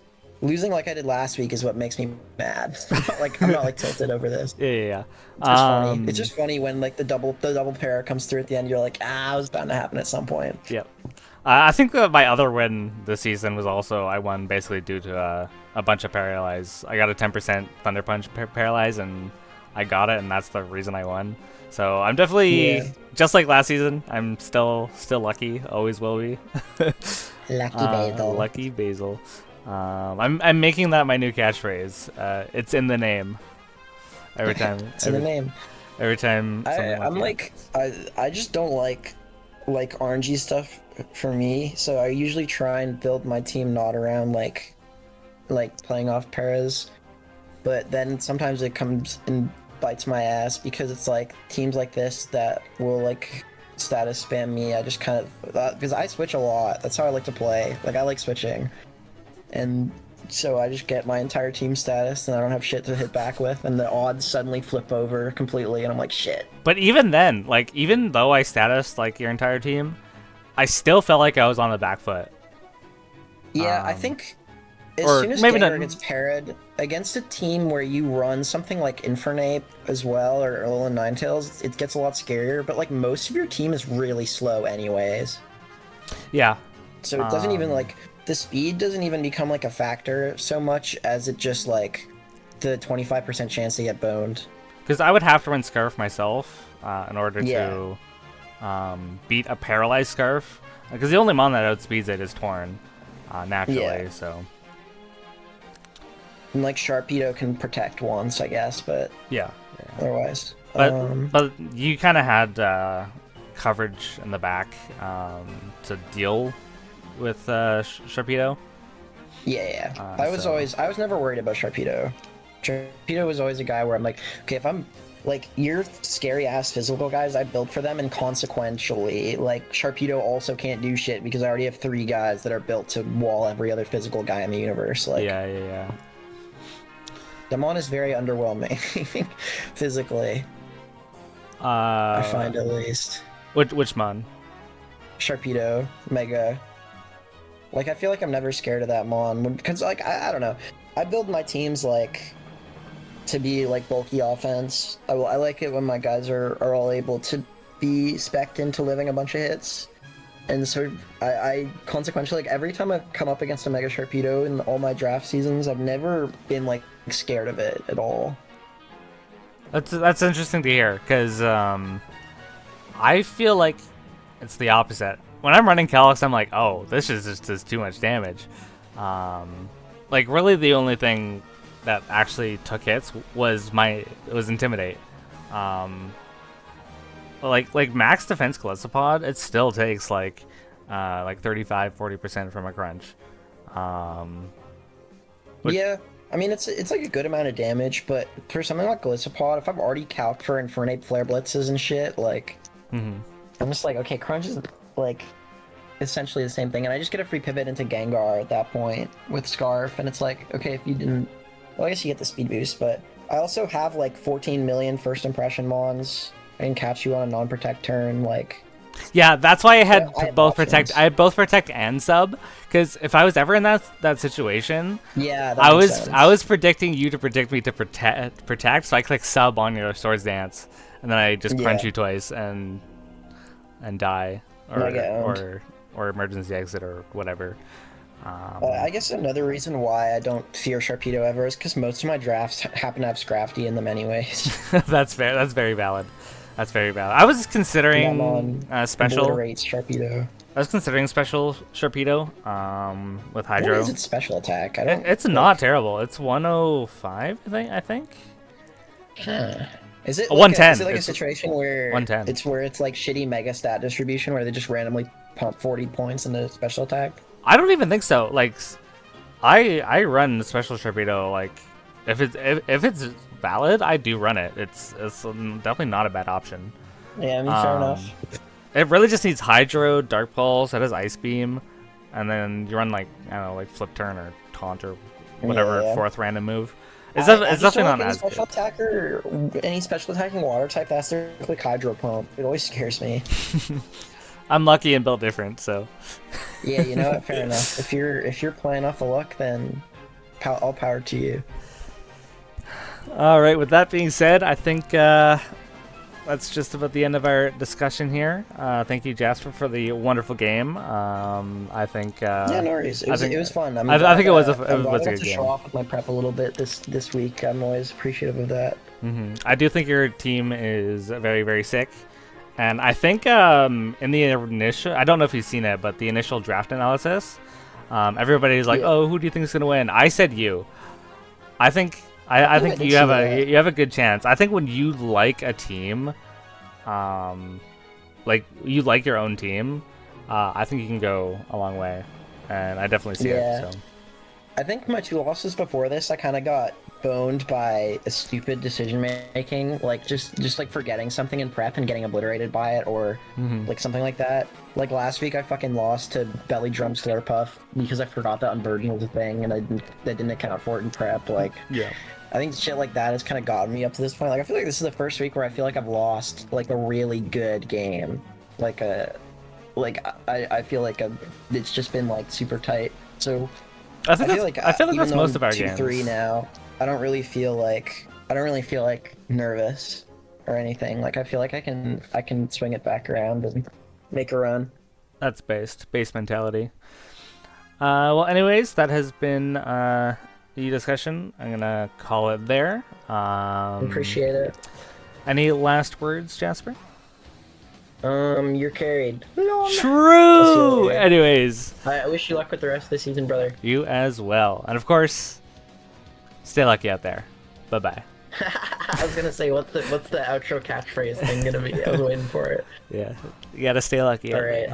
losing like I did last week is what makes me mad. Like I'm not like tilted over this. Yeah. It's just funny. It's just funny when like the double pair comes through at the end. You're like, it was bound to happen at some point. Yep. I think my other win this season was also I won basically due to a bunch of paralyze. I got a 10% Thunder Punch paralyze, and I got it, and that's the reason I won. So I'm definitely Yeah. just like last season. I'm still lucky. Always will be. Lucky Basil. Lucky Basil. I'm making that my new catchphrase. It's in the name. Every time. It's in the name. Every time. I'm like I just don't like RNG stuff for me. So I usually try and build my team not around like playing off paras. But then sometimes it comes and bites my ass because it's like teams like this that will like status spam me. I just kind of because I switch a lot. That's how I like to play. Like I like switching, and so I just get my entire team status and I don't have shit to hit back with, and the odds suddenly flip over completely, and I'm like shit. But even then, like even though I status like your entire team, I still felt like I was on the back foot. Yeah, I think as or soon as maybe Gengar not- gets parried against a team where you run something like Infernape as well or Alolan Ninetales, it gets a lot scarier. But like most of your team is really slow anyways, Yeah. so it doesn't even like the speed doesn't even become like a factor so much as it just like the 25% chance to get boned. Because I would have to run Scarf myself in order Yeah. to beat a paralyzed Scarf. Because the only mon that outspeeds it is Torn, naturally. Yeah. So And like Sharpedo can protect once, I guess, but yeah. otherwise. But you kind of had coverage in the back to deal with Sharpedo. Yeah. I was never worried about Sharpedo. Sharpedo was always a guy where I'm like, okay, if I'm like your scary ass physical guys, I built for them, and consequentially, like Sharpedo also can't do shit because I already have 3 guys that are built to wall every other physical guy in the universe. Like, Yeah. Demon is very underwhelming physically. I find at least. Which mon? Sharpedo, Mega. Like I feel like I'm never scared of that mon because like I don't know. I build my teams like to be like bulky offense. I like it when my guys are all able to be spec'd into living a bunch of hits. And so I consequentially, like every time I've come up against a Mega Sharpedo in all my draft seasons, I've never been like scared of it at all. That's interesting to hear because I feel like it's the opposite. When I'm running Calyx, I'm like, oh, this is just does too much damage. Like really, the only thing that actually took hits was Intimidate. Like max defense Gliscopod, it still takes like 35-40% from a crunch. But- Yeah, I mean it's like a good amount of damage, but for something like Gliscopod, if I'm already calced for Infernape Flare Blitzes and shit, like I'm just like, okay, crunch is like essentially the same thing, and I just get a free pivot into Gengar at that point with Scarf, and it's like, okay, if you didn't, well, I guess you get the speed boost, but I also have like 14 million first impression mons. I can catch you on a non-protect turn, like. Yeah, that's why I had I had both options. protect. I had both protect and sub, because if I was ever in that situation, Yeah, that I makes was sense. I was predicting you to predict me to protect, so I click sub on your Swords Dance, and then I just crunch Yeah. you twice and die, And I get owned. or emergency exit or whatever. I guess another reason why I don't fear Sharpedo ever is because most of my drafts happen to have Scrafty in them anyways. That's fair. That's very valid. That's very valid. I was considering Namon special. obliterates Sharpedo. I was considering special Sharpedo with Hydro. What is its special attack? I don't. It's not terrible. It's 105, I think. Huh. Is it 110. Is it like a It's situation where 110. it's like shitty mega stat distribution where they just randomly pump 40 points into special attack? I don't even think so. Like, I run special torpedo. Like, if it's valid, I do run it. It's definitely not a bad option. Yeah, I mean, fair enough. It really just needs Hydro, Dark Pulse, it has Ice Beam, and then you run like, I don't know, like Flip Turn or Taunt or whatever fourth random move. It's definitely not as special good. attacker, any special attacking water type that has to click Hydro Pump. It always scares me. I'm lucky and built different, so. Yeah, you know what? Fair enough. If you're playing off the luck, then all power to you. All right. With that being said, I think that's just about the end of our discussion here. Thank you, Jasper, for the wonderful game. I think. Yeah, no worries. It was fun. I think it was a I'm good to game. show off with my prep a little bit this week. I'm always appreciative of that. I do think your team is very, very sick. And I think in the initial, I don't know if you've seen it, but the initial draft analysis, everybody's like, "Oh, who do you think is gonna win?" I said you. I think you have a good chance. I think when you like a team, like you like your own team, I think you can go a long way, and I definitely see it. So. I think my 2 losses before this, I kind of got boned by a stupid decision making, like just like forgetting something in prep and getting obliterated by it, or like something like that. Like last week, I fucking lost to Belly Drum Slurpuff because I forgot that Unburden was a thing and I didn't account for it in prep. Like, yeah. I think shit like that has kind of gotten me up to this point. Like, I feel like this is the first week where I feel like I've lost like a really good game. I feel like it's just been like super tight. So I feel like that's most of our 2-3 games. now. I don't really feel like nervous or anything. Like I feel like I can swing it back around and make a run. That's base mentality. Well, anyways, that has been the discussion. I'm gonna call it there. Appreciate it. Any last words, Jasper? You're carried. True. Anyways, I wish you luck with the rest of the season, brother. You as well, and of course, stay lucky out there. Bye bye. I was gonna say, what's the outro catchphrase thing gonna be? I was waiting for it. Yeah, you gotta stay lucky. All right.